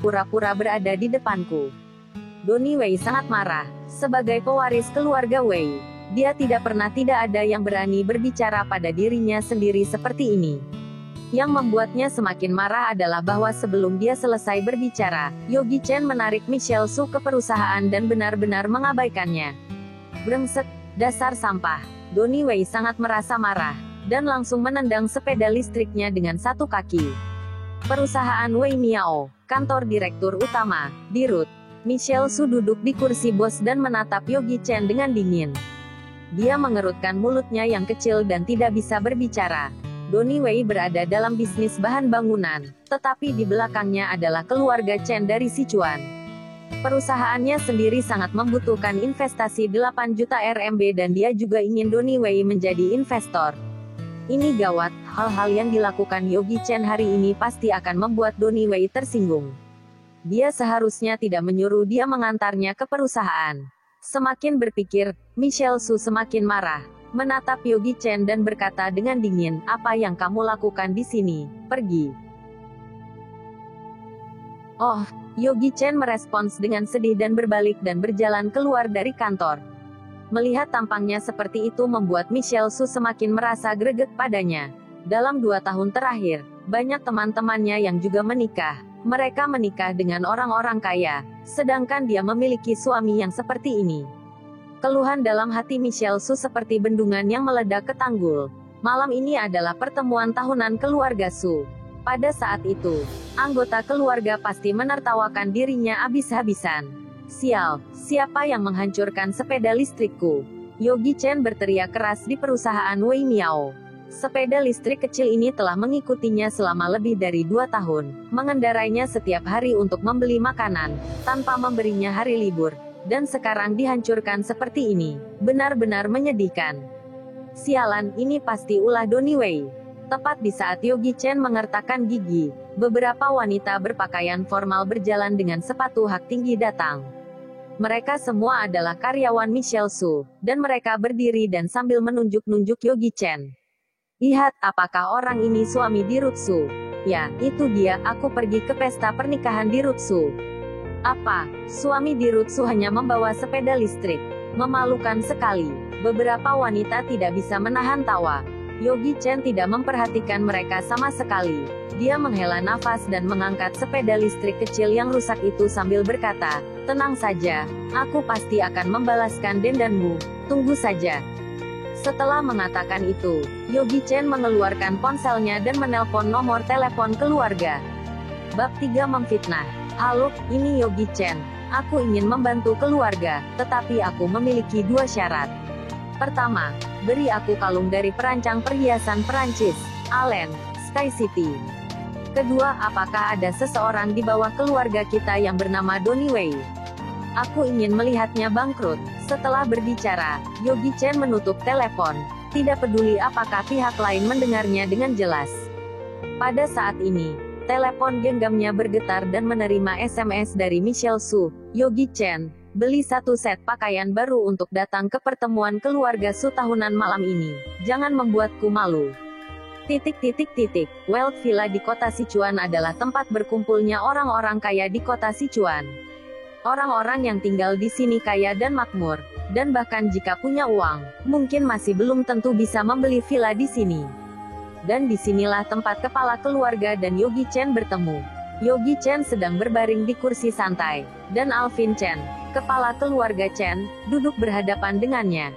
berpura-pura berada di depanku. Donnie Wei sangat marah. Sebagai pewaris keluarga Wei, dia tidak ada yang berani berbicara pada dirinya sendiri seperti ini. Yang membuatnya semakin marah adalah bahwa sebelum dia selesai berbicara, Yogi Chen menarik Michelle Su ke perusahaan dan benar-benar mengabaikannya. Brengsek, dasar sampah. Donnie Wei sangat merasa marah, dan langsung menendang sepeda listriknya dengan satu kaki. Perusahaan Wei Miao, kantor direktur utama, Dirut. Michelle Su duduk di kursi bos dan menatap Yogi Chen dengan dingin. Dia mengerutkan mulutnya yang kecil dan tidak bisa berbicara. Donnie Wei berada dalam bisnis bahan bangunan, tetapi di belakangnya adalah keluarga Chen dari Sichuan. Perusahaannya sendiri sangat membutuhkan investasi 8 juta RMB dan dia juga ingin Donnie Wei menjadi investor. Ini gawat, hal-hal yang dilakukan Yogi Chen hari ini pasti akan membuat Donnie Wei tersinggung. Dia seharusnya tidak menyuruh dia mengantarnya ke perusahaan. Semakin berpikir, Michelle Su semakin marah, menatap Yogi Chen dan berkata dengan dingin, "Apa yang kamu lakukan di sini? Pergi." Oh, Yogi Chen merespons dengan sedih dan berbalik dan berjalan keluar dari kantor. Melihat tampangnya seperti itu membuat Michelle Su semakin merasa greget padanya. Dalam 2 tahun terakhir, banyak teman-temannya yang juga menikah. Mereka menikah dengan orang-orang kaya, sedangkan dia memiliki suami yang seperti ini. Keluhan dalam hati Michelle Su seperti bendungan yang meledak ke tanggul. Malam ini adalah pertemuan tahunan keluarga Su. Pada saat itu, anggota keluarga pasti menertawakan dirinya habis-habisan. Sial, siapa yang menghancurkan sepeda listrikku? Yogi Chen berteriak keras di perusahaan Wei Miao. Sepeda listrik kecil ini telah mengikutinya selama lebih dari 2 tahun, mengendarainya setiap hari untuk membeli makanan, tanpa memberinya hari libur, dan sekarang dihancurkan seperti ini. Benar-benar menyedihkan. Sialan, ini pasti ulah Donnie Wei. Tepat di saat Yogi Chen mengertakkan gigi, beberapa wanita berpakaian formal berjalan dengan sepatu hak tinggi datang. Mereka semua adalah karyawan Michelle Su, dan mereka berdiri dan sambil menunjuk-nunjuk Yogi Chen. Lihat, apakah orang ini suami Dirut Su? Ya, itu dia, aku pergi ke pesta pernikahan Dirut Su. Apa? Suami Dirut Su hanya membawa sepeda listrik. Memalukan sekali. Beberapa wanita tidak bisa menahan tawa. Yogi Chen tidak memperhatikan mereka sama sekali. Dia menghela nafas dan mengangkat sepeda listrik kecil yang rusak itu sambil berkata, "Tenang saja, aku pasti akan membalaskan dendammu, tunggu saja." Setelah mengatakan itu, Yogi Chen mengeluarkan ponselnya dan menelpon nomor telepon keluarga. Bab 3 memfitnah. Halo, ini Yogi Chen. Aku ingin membantu keluarga, tetapi aku memiliki 2 syarat. Pertama, beri aku kalung dari perancang perhiasan Perancis, Allen, Sky City. Kedua, apakah ada seseorang di bawah keluarga kita yang bernama Donnie Wei? Aku ingin melihatnya bangkrut. Setelah berbicara, Yogi Chen menutup telepon, tidak peduli apakah pihak lain mendengarnya dengan jelas. Pada saat ini, telepon genggamnya bergetar dan menerima SMS dari Michelle Su. "Yogi Chen, beli 1 set pakaian baru untuk datang ke pertemuan keluarga Su tahunan malam ini. Jangan membuatku malu." Wealth Villa di kota Sichuan adalah tempat berkumpulnya orang-orang kaya di kota Sichuan. Orang-orang yang tinggal di sini kaya dan makmur, dan bahkan jika punya uang, mungkin masih belum tentu bisa membeli villa di sini. Dan disinilah tempat kepala keluarga dan Yogi Chen bertemu. Yogi Chen sedang berbaring di kursi santai, dan Alvin Chen, kepala keluarga Chen, duduk berhadapan dengannya.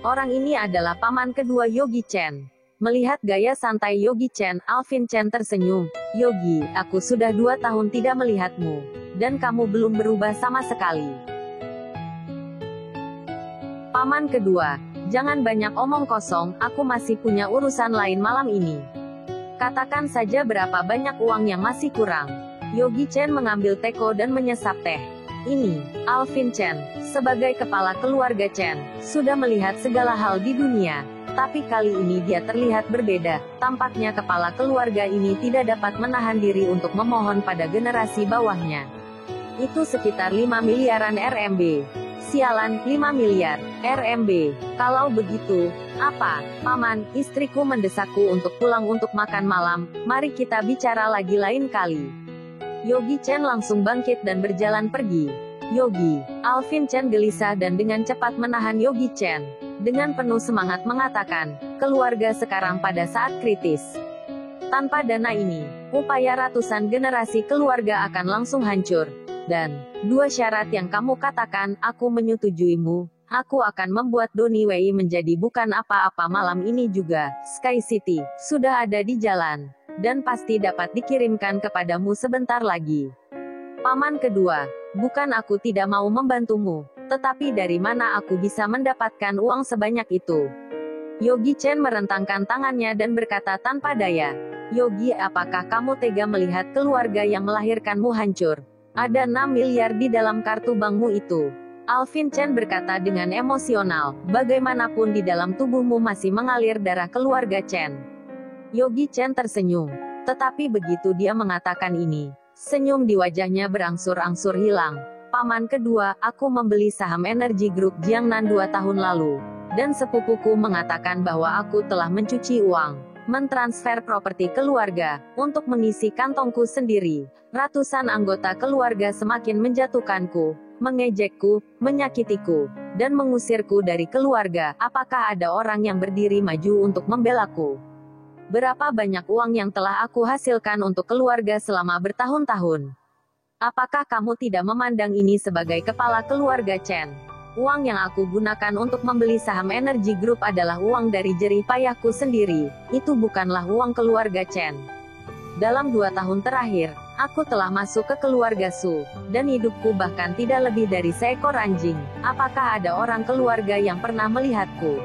Orang ini adalah paman kedua Yogi Chen. Melihat gaya santai Yogi Chen, Alvin Chen tersenyum. "Yogi, aku sudah 2 tahun tidak melihatmu, dan kamu belum berubah sama sekali." Paman kedua, "Jangan banyak omong kosong, aku masih punya urusan lain malam ini. Katakan saja berapa banyak uang yang masih kurang." Yogi Chen mengambil teko dan menyesap teh. Ini, Alvin Chen, sebagai kepala keluarga Chen, sudah melihat segala hal di dunia. Tapi kali ini dia terlihat berbeda. Tampaknya kepala keluarga ini tidak dapat menahan diri untuk memohon pada generasi bawahnya. Itu sekitar 5 miliaran RMB. Sialan, 5 miliar RMB. Kalau begitu, apa? Paman, istriku mendesakku untuk pulang untuk makan malam. Mari kita bicara lagi lain kali. Yogi Chen langsung bangkit dan berjalan pergi. Yogi, Alvin Chen gelisah dan dengan cepat menahan Yogi Chen. Dengan penuh semangat mengatakan, keluarga sekarang pada saat kritis. Tanpa dana ini, upaya ratusan generasi keluarga akan langsung hancur. Dan, dua syarat yang kamu katakan, aku menyetujuimu. Aku akan membuat Donnie Wei menjadi bukan apa-apa malam ini juga. Sky City, sudah ada di jalan. Dan pasti dapat dikirimkan kepadamu sebentar lagi. Paman kedua, bukan aku tidak mau membantumu, tetapi dari mana aku bisa mendapatkan uang sebanyak itu? Yogi Chen merentangkan tangannya dan berkata tanpa daya, Yogi, apakah kamu tega melihat keluarga yang melahirkanmu hancur? Ada 6 miliar di dalam kartu bankmu itu. Alvin Chen berkata dengan emosional, bagaimanapun di dalam tubuhmu masih mengalir darah keluarga Chen. Yogi Chen tersenyum. Tetapi begitu dia mengatakan ini, senyum di wajahnya berangsur-angsur hilang. Paman kedua, aku membeli saham Energy Group Jiangnan 2 tahun lalu. Dan sepupuku mengatakan bahwa aku telah mencuci uang, mentransfer properti keluarga, untuk mengisi kantongku sendiri. Ratusan anggota keluarga semakin menjatuhkanku, mengejekku, menyakitiku, dan mengusirku dari keluarga. Apakah ada orang yang berdiri maju untuk membelaku? Berapa banyak uang yang telah aku hasilkan untuk keluarga selama bertahun-tahun? Apakah kamu tidak memandang ini sebagai kepala keluarga Chen? Uang yang aku gunakan untuk membeli saham Energy Group adalah uang dari jerih payahku sendiri. Itu bukanlah uang keluarga Chen. Dalam 2 tahun terakhir, aku telah masuk ke keluarga Su, dan hidupku bahkan tidak lebih dari seekor anjing. Apakah ada orang keluarga yang pernah melihatku?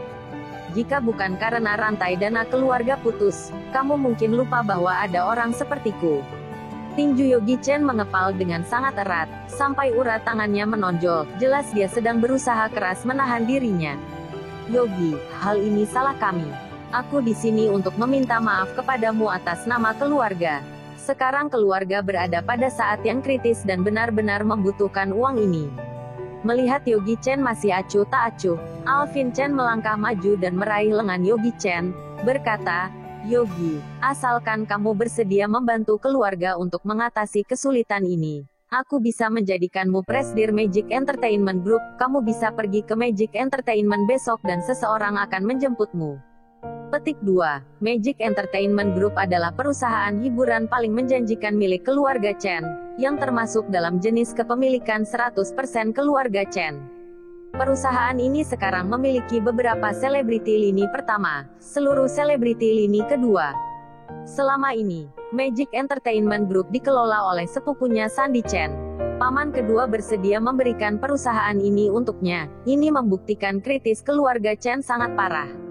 Jika bukan karena rantai dana keluarga putus, kamu mungkin lupa bahwa ada orang sepertiku. Tinju Yogi Chen mengepal dengan sangat erat, sampai urat tangannya menonjol. Jelas dia sedang berusaha keras menahan dirinya. Yogi, hal ini salah kami. Aku di sini untuk meminta maaf kepadamu atas nama keluarga. Sekarang keluarga berada pada saat yang kritis dan benar-benar membutuhkan uang ini. Melihat Yogi Chen masih acuh tak acuh, Alvin Chen melangkah maju dan meraih lengan Yogi Chen, berkata, Yogi, asalkan kamu bersedia membantu keluarga untuk mengatasi kesulitan ini, aku bisa menjadikanmu presidir Magic Entertainment Group. Kamu bisa pergi ke Magic Entertainment besok dan seseorang akan menjemputmu. Petik 2. Magic Entertainment Group adalah perusahaan hiburan paling menjanjikan milik keluarga Chen, yang termasuk dalam jenis kepemilikan 100% keluarga Chen. Perusahaan ini sekarang memiliki beberapa selebriti lini pertama, seluruh selebriti lini kedua. Selama ini, Magic Entertainment Group dikelola oleh sepupunya Sandy Chen. Paman kedua bersedia memberikan perusahaan ini untuknya. Ini membuktikan kritis keluarga Chen sangat parah.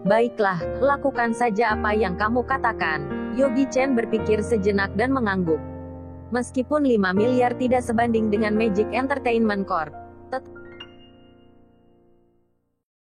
Baiklah, lakukan saja apa yang kamu katakan. Yogi Chen berpikir sejenak dan mengangguk. Meskipun 5 miliar tidak sebanding dengan Magic Entertainment Corp.